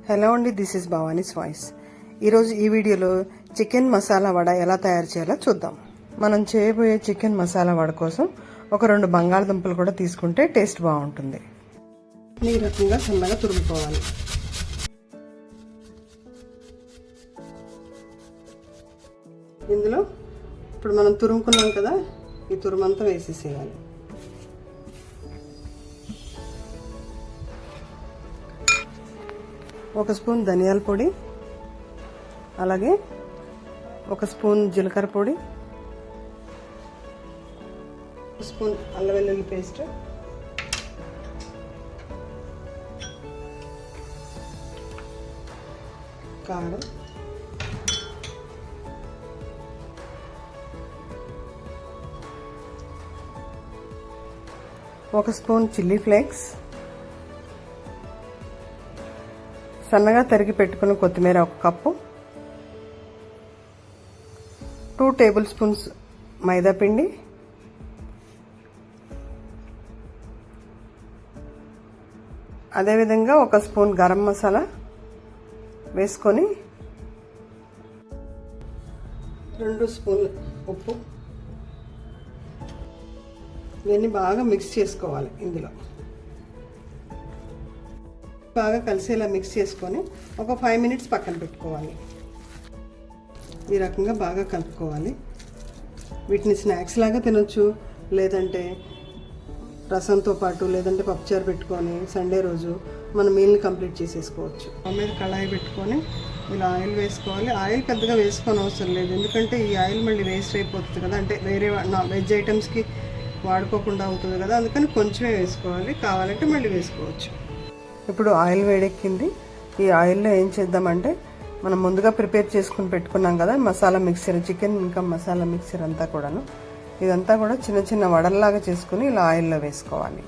Hello అండి, this is Bhavani's voice. ఈరోజు ఈ వీడియోలో చికెన్ మసాలా వడ ఎలా తయారు చేయాలో చూద్దాం. మనం చేయబోయే చికెన్ మసాలా వడ కోసం ఒక 2 బంగాళదుంపలు కూడా తీసుకుంటే టేస్ట్ బాగుంటుంది. ఈ రకంగా సన్నగా తురుముకోవాలి. ఇందులో ఇప్పుడు మనం తురుముకున్నాం కదా, ఈ తురుమంతా వేసేసేయాలి. ఒక స్పూన్ ధనియాల పొడి, అలాగే 1 స్పూన్ జీలకర్ర పొడి, 1 స్పూన్ అల్లం వెల్లుల్లి పేస్ట్, కారం, 1 స్పూన్ చిల్లీ ఫ్లేక్స్, సన్నగా తరిగి పెట్టుకున్న కొత్తిమీర 1 కప్పు, 2 టేబుల్ స్పూన్స్ మైదా పిండి, అదేవిధంగా 1 స్పూన్ గరం మసాలా వేసుకొని 2 స్పూన్ల ఉప్పు, ఇవన్నీ బాగా మిక్స్ చేసుకోవాలి. ఇందులో బాగా కలిసేలా మిక్స్ చేసుకొని ఒక 5 మినిట్స్ పక్కన పెట్టుకోవాలి. ఈ రకంగా బాగా కలుపుకోవాలి. వీటిని స్నాక్స్ లాగా తినొచ్చు, లేదంటే రసంతో పాటు, లేదంటే పప్పుచారు పెట్టుకొని సండే రోజు మన మీల్ని కంప్లీట్ చేసేసుకోవచ్చు. మీద కళాయి పెట్టుకొని ఇలా ఆయిల్ వేసుకోవాలి. ఆయిల్ పెద్దగా వేసుకొని అవసరం లేదు, ఎందుకంటే ఈ ఆయిల్ మళ్ళీ వేస్ట్ అయిపోతుంది కదా, అంటే వేరే వెజ్ ఐటమ్స్కి వాడుకోకుండా అవుతుంది కదా, అందుకని కొంచెమే వేసుకోవాలి. కావాలంటే మళ్ళీ వేసుకోవచ్చు. ఇప్పుడు ఆయిల్ వేడెక్కింది. ఈ ఆయిల్లో ఏం చేద్దామంటే, మనం ముందుగా ప్రిపేర్ చేసుకుని పెట్టుకున్నాం కదా మసాలా మిక్సర్, చికెన్ ఇంకా మసాలా మిక్సర్ అంతా కూడాను, ఇదంతా కూడా చిన్న చిన్న వడల్లాగా చేసుకుని ఇలా ఆయిల్లో వేసుకోవాలి.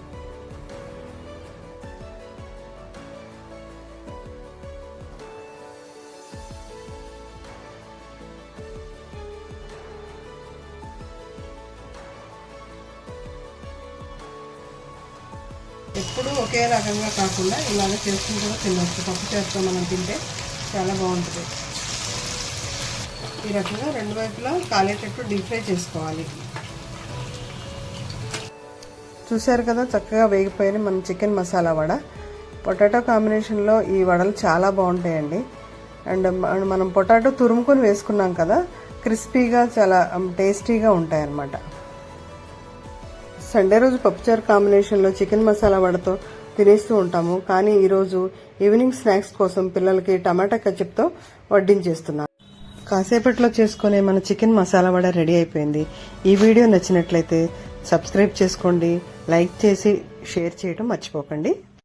ఎప్పుడు ఒకే రకంగా కాకుండా ఇలాగ చేసుకుని కూడా తినవచ్చు. పప్పు చేస్తాం మనం తింటే చాలా బాగుంటుంది. ఈ రకంగా 2 వైపులా కాలేటట్టు డీప్ ఫ్రై చేసుకోవాలి. చూసారు కదా, చక్కగా వేగిపోయిన మన చికెన్ మసాలా వడ. పొటాటో కాంబినేషన్లో ఈ వడలు చాలా బాగుంటాయండి. అండ్ మనం పొటాటో తురుముకొని వేసుకున్నాం కదా, క్రిస్పీగా చాలా టేస్టీగా ఉంటాయి అన్నమాట. సండే రోజు పప్పుచారు కాంబినేషన్లో చికెన్ మసాలా వడతో తినేస్తూ ఉంటాము, కానీ ఈరోజు ఈవినింగ్ స్నాక్స్ కోసం పిల్లలకి టమాటా కెచప్తో వడ్డించేస్తున్నాను. కాసేపట్లో చేసుకునే మన చికెన్ మసాలా వడ రెడీ అయిపోయింది. ఈ వీడియో నచ్చినట్లయితే సబ్స్క్రైబ్ చేసుకోండి, లైక్ చేసి షేర్ చేయడం మర్చిపోకండి.